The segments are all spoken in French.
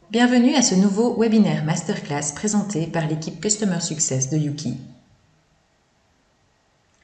Bienvenue à ce nouveau webinaire masterclass présenté par l'équipe Customer Success de Yuki.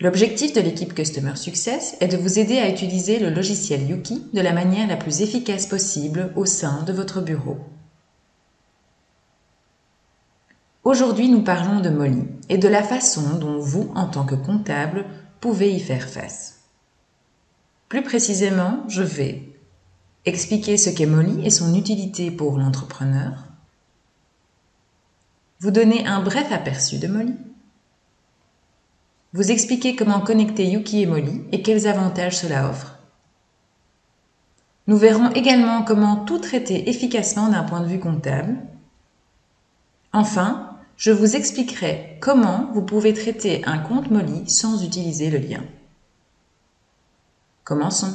L'objectif de l'équipe Customer Success est de vous aider à utiliser le logiciel Yuki de la manière la plus efficace possible au sein de votre bureau. Aujourd'hui, nous parlons de Molly et de la façon dont vous, en tant que comptable, pouvez y faire face. Plus précisément, je vais expliquer ce qu'est Molly et son utilité pour l'entrepreneur, vous donner un bref aperçu de Molly, vous expliquer comment connecter Yuki et Molly et quels avantages cela offre. Nous verrons également comment tout traiter efficacement d'un point de vue comptable. Enfin, je vous expliquerai comment vous pouvez traiter un compte Molly sans utiliser le lien. Commençons.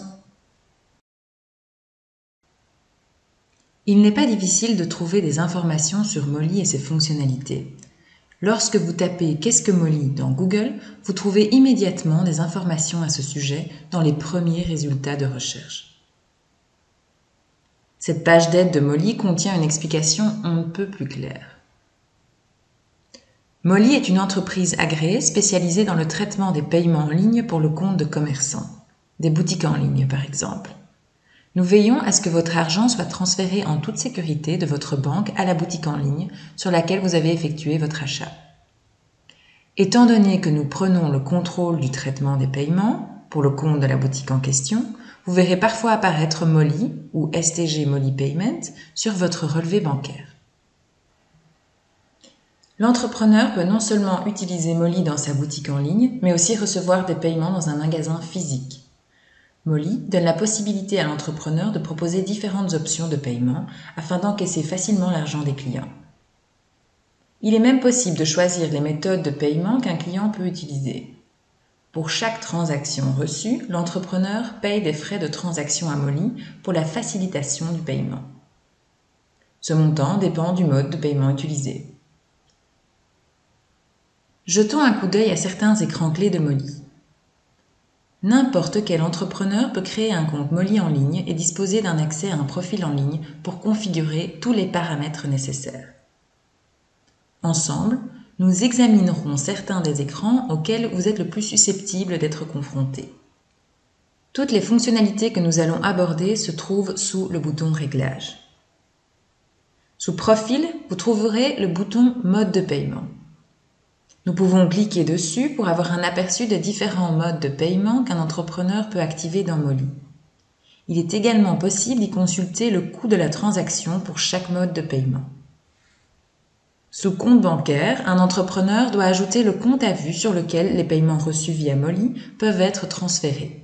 Il n'est pas difficile de trouver des informations sur Molly et ses fonctionnalités. Lorsque vous tapez « Qu'est-ce que Molly » dans Google, vous trouvez immédiatement des informations à ce sujet dans les premiers résultats de recherche. Cette page d'aide de Molly contient une explication on ne peut plus claire. Molly est une entreprise agréée spécialisée dans le traitement des paiements en ligne pour le compte de commerçants, des boutiques en ligne par exemple. Nous veillons à ce que votre argent soit transféré en toute sécurité de votre banque à la boutique en ligne sur laquelle vous avez effectué votre achat. Étant donné que nous prenons le contrôle du traitement des paiements pour le compte de la boutique en question, vous verrez parfois apparaître Molly ou STG Molly Payment sur votre relevé bancaire. L'entrepreneur peut non seulement utiliser Molly dans sa boutique en ligne, mais aussi recevoir des paiements dans un magasin physique. Molly donne la possibilité à l'entrepreneur de proposer différentes options de paiement afin d'encaisser facilement l'argent des clients. Il est même possible de choisir les méthodes de paiement qu'un client peut utiliser. Pour chaque transaction reçue, l'entrepreneur paye des frais de transaction à Molly pour la facilitation du paiement. Ce montant dépend du mode de paiement utilisé. Jetons un coup d'œil à certains écrans clés de Molly. N'importe quel entrepreneur peut créer un compte Molly en ligne et disposer d'un accès à un profil en ligne pour configurer tous les paramètres nécessaires. Ensemble, nous examinerons certains des écrans auxquels vous êtes le plus susceptible d'être confrontés. Toutes les fonctionnalités que nous allons aborder se trouvent sous le bouton Réglages. Sous Profil, vous trouverez le bouton Mode de paiement. Nous pouvons cliquer dessus pour avoir un aperçu des différents modes de paiement qu'un entrepreneur peut activer dans Molly. Il est également possible d'y consulter le coût de la transaction pour chaque mode de paiement. Sous Compte bancaire, un entrepreneur doit ajouter le compte à vue sur lequel les paiements reçus via Molly peuvent être transférés.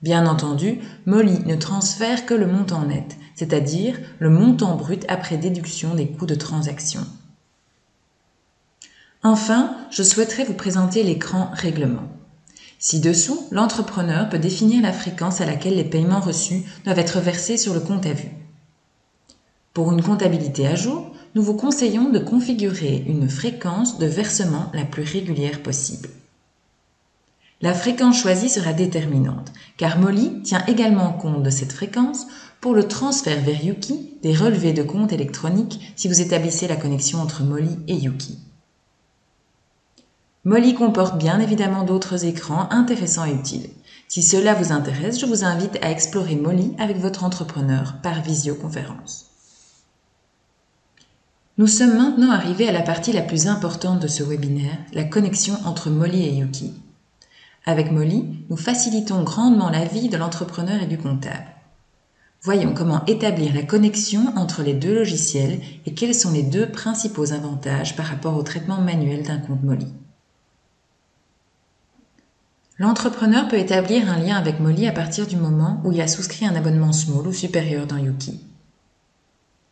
Bien entendu, Molly ne transfère que le montant net, c'est-à-dire le montant brut après déduction des coûts de transaction. Enfin, je souhaiterais vous présenter l'écran Règlement. Ci-dessous, l'entrepreneur peut définir la fréquence à laquelle les paiements reçus doivent être versés sur le compte à vue. Pour une comptabilité à jour, nous vous conseillons de configurer une fréquence de versement la plus régulière possible. La fréquence choisie sera déterminante, car Molly tient également compte de cette fréquence pour le transfert vers Yuki des relevés de compte électroniques si vous établissez la connexion entre Molly et Yuki. Molly comporte bien évidemment d'autres écrans intéressants et utiles. Si cela vous intéresse, je vous invite à explorer Molly avec votre entrepreneur par visioconférence. Nous sommes maintenant arrivés à la partie la plus importante de ce webinaire, la connexion entre Molly et Yuki. Avec Molly, nous facilitons grandement la vie de l'entrepreneur et du comptable. Voyons comment établir la connexion entre les deux logiciels et quels sont les deux principaux avantages par rapport au traitement manuel d'un compte Molly. L'entrepreneur peut établir un lien avec Molly à partir du moment où il a souscrit un abonnement small ou supérieur dans Yuki.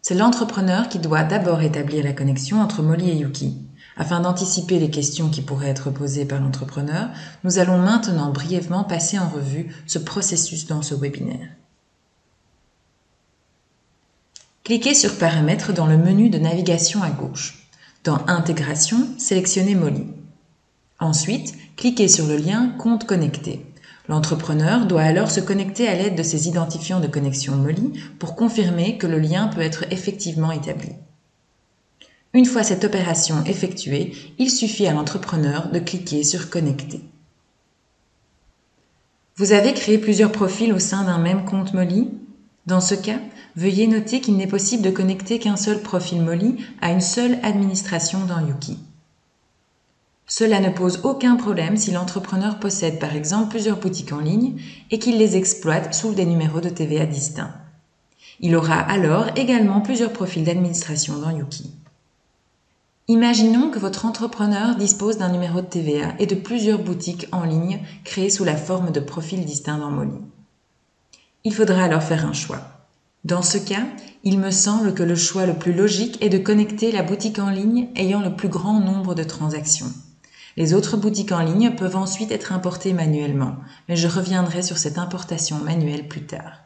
C'est l'entrepreneur qui doit d'abord établir la connexion entre Molly et Yuki. Afin d'anticiper les questions qui pourraient être posées par l'entrepreneur, nous allons maintenant brièvement passer en revue ce processus dans ce webinaire. Cliquez sur Paramètres dans le menu de navigation à gauche. Dans Intégration, sélectionnez Molly. Ensuite, cliquez sur le lien Compte connecté. L'entrepreneur doit alors se connecter à l'aide de ses identifiants de connexion Molly pour confirmer que le lien peut être effectivement établi. Une fois cette opération effectuée, il suffit à l'entrepreneur de cliquer sur « Connecter ». Vous avez créé plusieurs profils au sein d'un même compte Molly? Dans ce cas, veuillez noter qu'il n'est possible de connecter qu'un seul profil Molly à une seule administration dans Yuki. Cela ne pose aucun problème si l'entrepreneur possède par exemple plusieurs boutiques en ligne et qu'il les exploite sous des numéros de TVA distincts. Il aura alors également plusieurs profils d'administration dans Yuki. Imaginons que votre entrepreneur dispose d'un numéro de TVA et de plusieurs boutiques en ligne créées sous la forme de profils distincts dans Molly. Il faudra alors faire un choix. Dans ce cas, il me semble que le choix le plus logique est de connecter la boutique en ligne ayant le plus grand nombre de transactions. Les autres boutiques en ligne peuvent ensuite être importées manuellement, mais je reviendrai sur cette importation manuelle plus tard.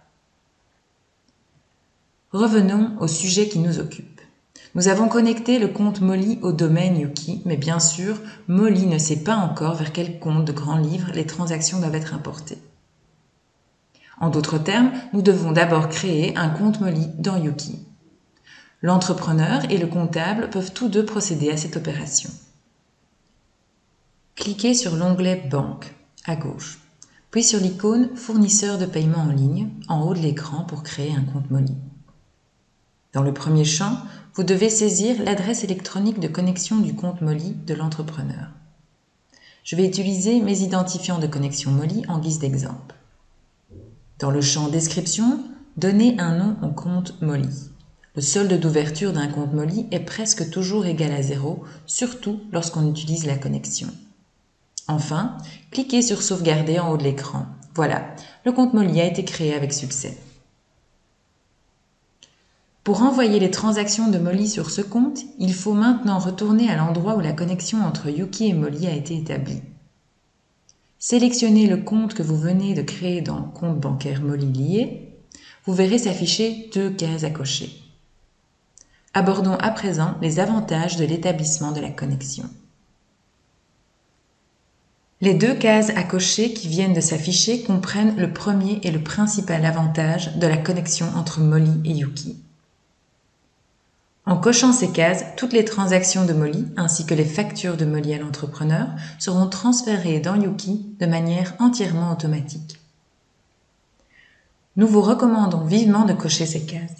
Revenons au sujet qui nous occupe. Nous avons connecté le compte Molly au domaine Yuki, mais bien sûr, Molly ne sait pas encore vers quel compte de grand livre les transactions doivent être importées. En d'autres termes, nous devons d'abord créer un compte Molly dans Yuki. L'entrepreneur et le comptable peuvent tous deux procéder à cette opération. Cliquez sur l'onglet « Banque » à gauche, puis sur l'icône « Fournisseur de paiement en ligne » en haut de l'écran pour créer un compte Molly. Dans le premier champ, vous devez saisir l'adresse électronique de connexion du compte Molly de l'entrepreneur. Je vais utiliser mes identifiants de connexion Molly en guise d'exemple. Dans le champ « Description », donnez un nom au compte Molly. Le solde d'ouverture d'un compte Molly est presque toujours égal à 0, surtout lorsqu'on utilise la connexion. Enfin, cliquez sur « Sauvegarder » en haut de l'écran. Voilà, le compte Molly a été créé avec succès. Pour envoyer les transactions de Molly sur ce compte, il faut maintenant retourner à l'endroit où la connexion entre Yuki et Molly a été établie. Sélectionnez le compte que vous venez de créer dans « Compte bancaire Molly lié ». Vous verrez s'afficher 2 cases à cocher. Abordons à présent les avantages de l'établissement de la connexion. Les 2 cases à cocher qui viennent de s'afficher comprennent le premier et le principal avantage de la connexion entre Molly et Yuki. En cochant ces cases, toutes les transactions de Molly ainsi que les factures de Molly à l'entrepreneur seront transférées dans Yuki de manière entièrement automatique. Nous vous recommandons vivement de cocher ces cases.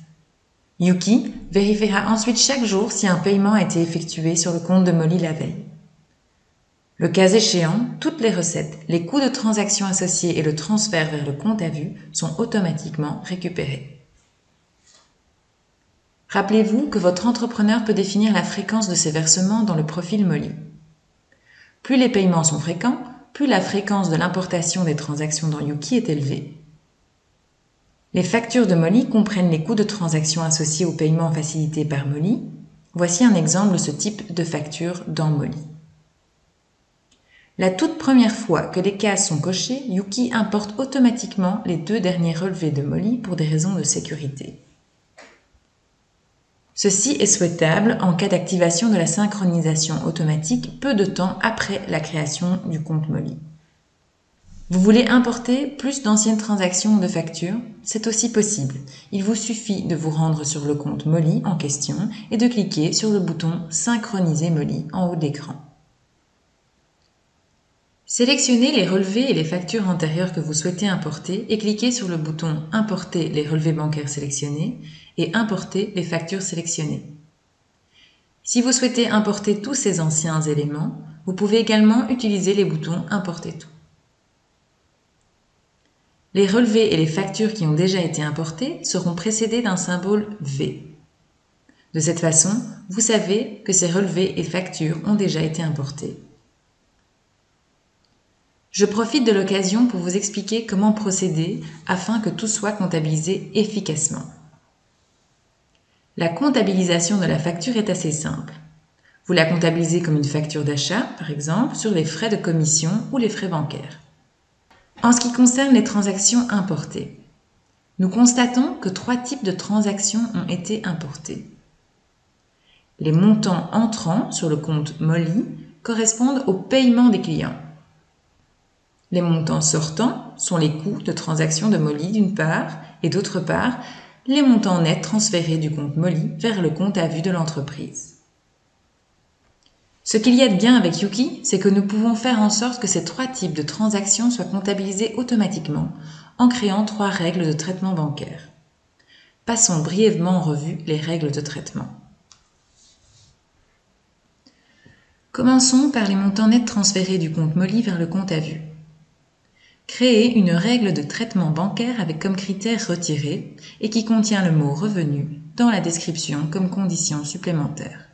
Yuki vérifiera ensuite chaque jour si un paiement a été effectué sur le compte de Molly la veille. Le cas échéant, toutes les recettes, les coûts de transaction associés et le transfert vers le compte à vue sont automatiquement récupérés. Rappelez-vous que votre entrepreneur peut définir la fréquence de ses versements dans le profil Molly. Plus les paiements sont fréquents, plus la fréquence de l'importation des transactions dans Yuki est élevée. Les factures de Molly comprennent les coûts de transaction associés aux paiements facilités par Molly. Voici un exemple de ce type de facture dans Molly. La toute première fois que les cases sont cochées, Yuki importe automatiquement les 2 derniers relevés de Molly pour des raisons de sécurité. Ceci est souhaitable en cas d'activation de la synchronisation automatique peu de temps après la création du compte Molly. Vous voulez importer plus d'anciennes transactions ou de factures? C'est aussi possible. Il vous suffit de vous rendre sur le compte Molly en question et de cliquer sur le bouton « Synchroniser Molly » en haut de l'écran. Sélectionnez les relevés et les factures antérieures que vous souhaitez importer et cliquez sur le bouton « Importer les relevés bancaires sélectionnés » et « Importer les factures sélectionnées ». Si vous souhaitez importer tous ces anciens éléments, vous pouvez également utiliser les boutons « Importer tout ». Les relevés et les factures qui ont déjà été importés seront précédés d'un symbole V. De cette façon, vous savez que ces relevés et factures ont déjà été importés. Je profite de l'occasion pour vous expliquer comment procéder afin que tout soit comptabilisé efficacement. La comptabilisation de la facture est assez simple. Vous la comptabilisez comme une facture d'achat, par exemple, sur les frais de commission ou les frais bancaires. En ce qui concerne les transactions importées, nous constatons que 3 types de transactions ont été importées. Les montants entrants sur le compte Molly correspondent au paiement des clients. Les montants sortants sont les coûts de transaction de Molly d'une part et d'autre part, les montants nets transférés du compte Molly vers le compte à vue de l'entreprise. Ce qu'il y a de bien avec Yuki, c'est que nous pouvons faire en sorte que ces trois types de transactions soient comptabilisés automatiquement en créant trois règles de traitement bancaire. Passons brièvement en revue les règles de traitement. Commençons par les montants nets transférés du compte Molly vers le compte à vue. Créez une règle de traitement bancaire avec comme critère retiré et qui contient le mot revenu dans la description comme condition supplémentaire.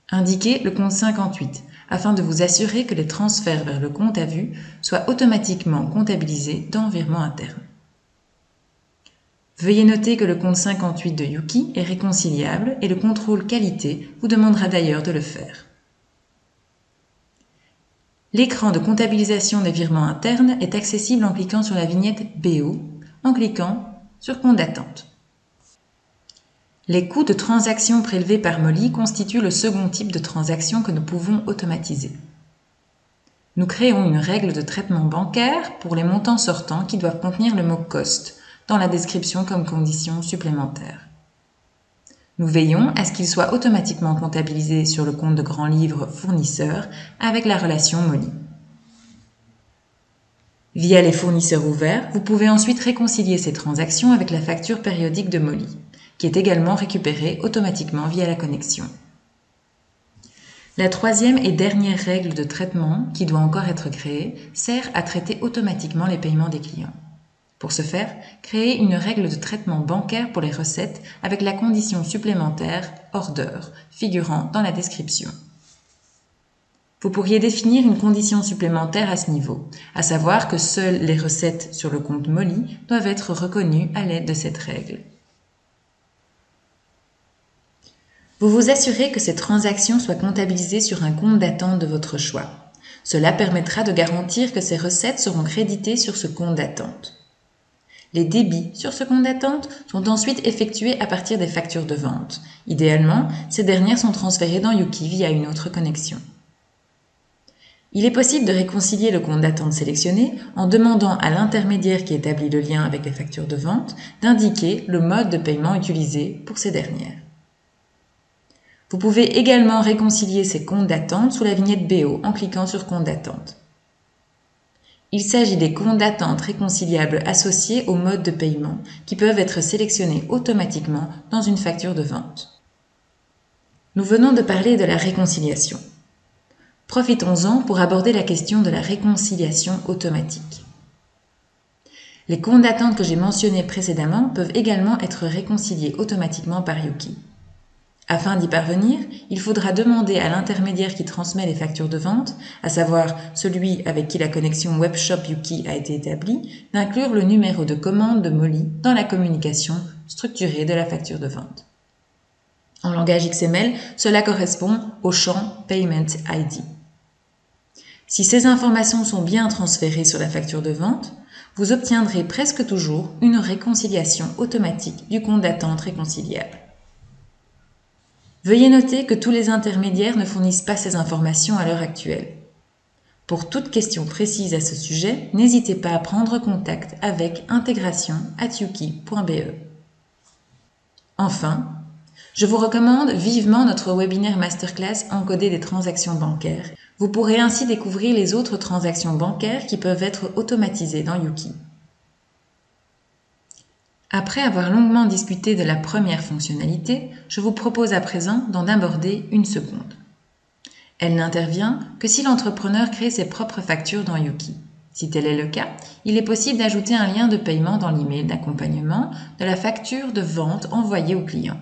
Indiquez le compte 58 afin de vous assurer que les transferts vers le compte à vue soient automatiquement comptabilisés dans Virement interne. Veuillez noter que le compte 58 de Yuki est réconciliable et le contrôle qualité vous demandera d'ailleurs de le faire. L'écran de comptabilisation des virements internes est accessible en cliquant sur la vignette BO, en cliquant sur Compte d'attente. Les coûts de transaction prélevés par Molly constituent le second type de transaction que nous pouvons automatiser. Nous créons une règle de traitement bancaire pour les montants sortants qui doivent contenir le mot cost dans la description comme condition supplémentaire. Nous veillons à ce qu'il soit automatiquement comptabilisé sur le compte de grand livre fournisseur avec la relation Molly. Via les fournisseurs ouverts, vous pouvez ensuite réconcilier ces transactions avec la facture périodique de Molly, qui est également récupérée automatiquement via la connexion. La troisième et dernière règle de traitement, qui doit encore être créée, sert à traiter automatiquement les paiements des clients. Pour ce faire, créez une règle de traitement bancaire pour les recettes avec la condition supplémentaire « order » figurant dans la description. Vous pourriez définir une condition supplémentaire à ce niveau, à savoir que seules les recettes sur le compte Molly doivent être reconnues à l'aide de cette règle. Vous vous assurez que ces transactions soient comptabilisées sur un compte d'attente de votre choix. Cela permettra de garantir que ces recettes seront créditées sur ce compte d'attente. Les débits sur ce compte d'attente sont ensuite effectués à partir des factures de vente. Idéalement, ces dernières sont transférées dans Yuki via une autre connexion. Il est possible de réconcilier le compte d'attente sélectionné en demandant à l'intermédiaire qui établit le lien avec les factures de vente d'indiquer le mode de paiement utilisé pour ces dernières. Vous pouvez également réconcilier ces comptes d'attente sous la vignette BO en cliquant sur Compte d'attente. Il s'agit des comptes d'attente réconciliables associés au mode de paiement qui peuvent être sélectionnés automatiquement dans une facture de vente. Nous venons de parler de la réconciliation. Profitons-en pour aborder la question de la réconciliation automatique. Les comptes d'attente que j'ai mentionnés précédemment peuvent également être réconciliés automatiquement par Yuki. Afin d'y parvenir, il faudra demander à l'intermédiaire qui transmet les factures de vente, à savoir celui avec qui la connexion Webshop Yuki a été établie, d'inclure le numéro de commande de Molly dans la communication structurée de la facture de vente. En langage XML, cela correspond au champ Payment ID. Si ces informations sont bien transférées sur la facture de vente, vous obtiendrez presque toujours une réconciliation automatique du compte d'attente réconciliable. Veuillez noter que tous les intermédiaires ne fournissent pas ces informations à l'heure actuelle. Pour toute question précise à ce sujet, n'hésitez pas à prendre contact avec intégration@yuki.be. Enfin, je vous recommande vivement notre webinaire masterclass Encoder des transactions bancaires. Vous pourrez ainsi découvrir les autres transactions bancaires qui peuvent être automatisées dans Yuki. Après avoir longuement discuté de la première fonctionnalité, je vous propose à présent d'en aborder une seconde. Elle n'intervient que si l'entrepreneur crée ses propres factures dans Yuki. Si tel est le cas, il est possible d'ajouter un lien de paiement dans l'email d'accompagnement de la facture de vente envoyée au client.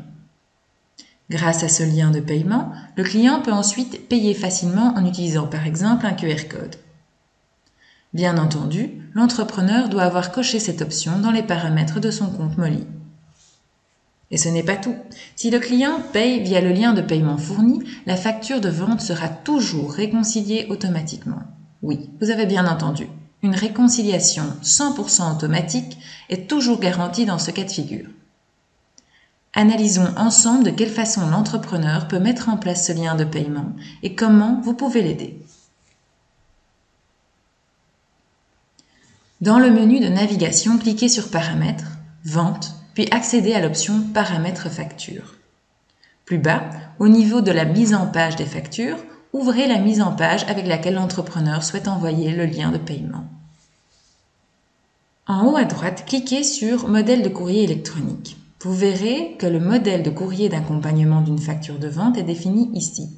Grâce à ce lien de paiement, le client peut ensuite payer facilement en utilisant par exemple un QR code. Bien entendu, l'entrepreneur doit avoir coché cette option dans les paramètres de son compte Molly. Et ce n'est pas tout. Si le client paye via le lien de paiement fourni, la facture de vente sera toujours réconciliée automatiquement. Oui, vous avez bien entendu. Une réconciliation 100% automatique est toujours garantie dans ce cas de figure. Analysons ensemble de quelle façon l'entrepreneur peut mettre en place ce lien de paiement et comment vous pouvez l'aider. Dans le menu de navigation, cliquez sur Paramètres, Vente, puis accédez à l'option Paramètres facture. Plus bas, au niveau de la mise en page des factures, ouvrez la mise en page avec laquelle l'entrepreneur souhaite envoyer le lien de paiement. En haut à droite, cliquez sur Modèle de courrier électronique. Vous verrez que le modèle de courrier d'accompagnement d'une facture de vente est défini ici.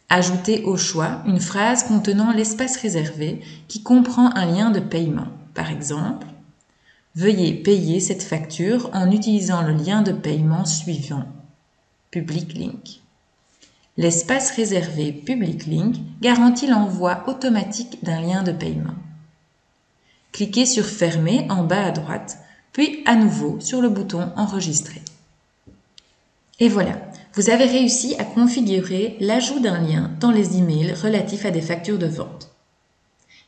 Ajoutez au choix une phrase contenant l'espace réservé qui comprend un lien de paiement. Par exemple, « Veuillez payer cette facture en utilisant le lien de paiement suivant. Public Link ». L'espace réservé Public Link garantit l'envoi automatique d'un lien de paiement. Cliquez sur « Fermer » en bas à droite, puis à nouveau sur le bouton « Enregistrer ». Et voilà, vous avez réussi à configurer l'ajout d'un lien dans les emails relatifs à des factures de vente.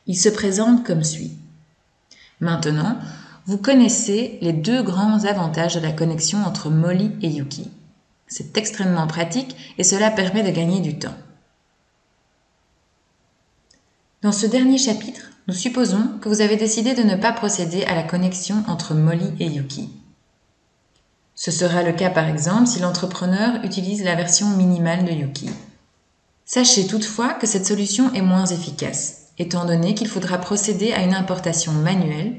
Il se présente comme suit. Maintenant, vous connaissez les deux grands avantages de la connexion entre Molly et Yuki. C'est extrêmement pratique et cela permet de gagner du temps. Dans ce dernier chapitre, nous supposons que vous avez décidé de ne pas procéder à la connexion entre Molly et Yuki. Ce sera le cas par exemple si l'entrepreneur utilise la version minimale de Yuki. Sachez toutefois que cette solution est moins efficace, étant donné qu'il faudra procéder à une importation manuelle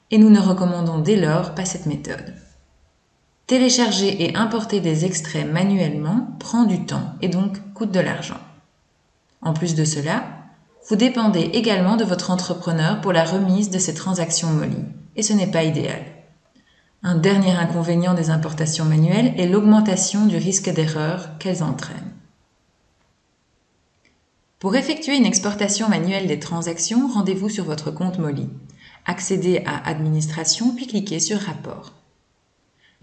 et nous ne recommandons dès lors pas cette méthode. Télécharger et importer des extraits manuellement prend du temps et donc coûte de l'argent. En plus de cela, vous dépendez également de votre entrepreneur pour la remise de ces transactions Molly, et ce n'est pas idéal. Un dernier inconvénient des importations manuelles est l'augmentation du risque d'erreur qu'elles entraînent. Pour effectuer une exportation manuelle des transactions, rendez-vous sur votre compte Molly. Accédez à Administration puis cliquez sur Rapport.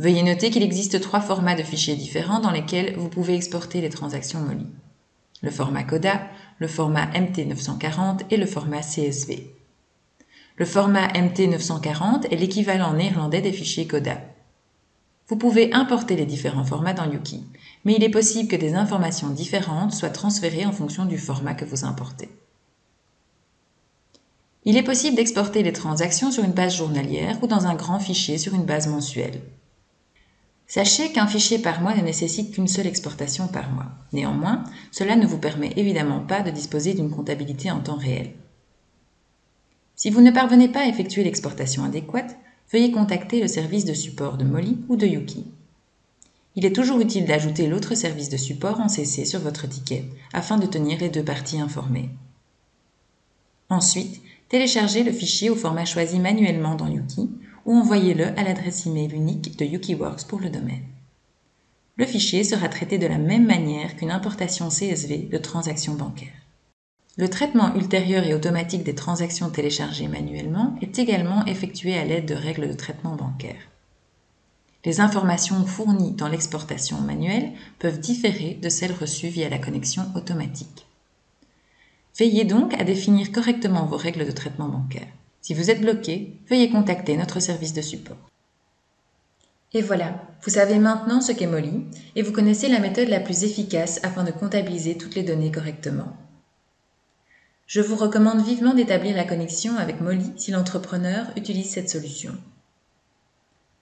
Veuillez noter qu'il existe 3 formats de fichiers différents dans lesquels vous pouvez exporter les transactions Molly. Le format CODA, le format MT940 et le format CSV. Le format MT940 est l'équivalent néerlandais des fichiers CODA. Vous pouvez importer les différents formats dans Yuki, mais il est possible que des informations différentes soient transférées en fonction du format que vous importez. Il est possible d'exporter les transactions sur une base journalière ou dans un grand fichier sur une base mensuelle. Sachez qu'un fichier par mois ne nécessite qu'une seule exportation par mois. Néanmoins, cela ne vous permet évidemment pas de disposer d'une comptabilité en temps réel. Si vous ne parvenez pas à effectuer l'exportation adéquate, veuillez contacter le service de support de Molly ou de Yuki. Il est toujours utile d'ajouter l'autre service de support en CC sur votre ticket, afin de tenir les deux parties informées. Ensuite, téléchargez le fichier au format choisi manuellement dans Yuki ou envoyez-le à l'adresse email unique de YukiWorks pour le domaine. Le fichier sera traité de la même manière qu'une importation CSV de transactions bancaires. Le traitement ultérieur et automatique des transactions téléchargées manuellement est également effectué à l'aide de règles de traitement bancaire. Les informations fournies dans l'exportation manuelle peuvent différer de celles reçues via la connexion automatique. Veillez donc à définir correctement vos règles de traitement bancaire. Si vous êtes bloqué, veuillez contacter notre service de support. Et voilà, vous savez maintenant ce qu'est Molly et vous connaissez la méthode la plus efficace afin de comptabiliser toutes les données correctement. Je vous recommande vivement d'établir la connexion avec Molly si l'entrepreneur utilise cette solution.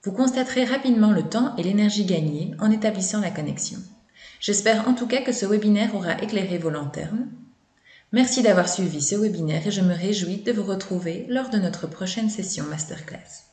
Vous constaterez rapidement le temps et l'énergie gagnés en établissant la connexion. J'espère en tout cas que ce webinaire aura éclairé vos lanternes. Merci d'avoir suivi ce webinaire et je me réjouis de vous retrouver lors de notre prochaine session masterclass.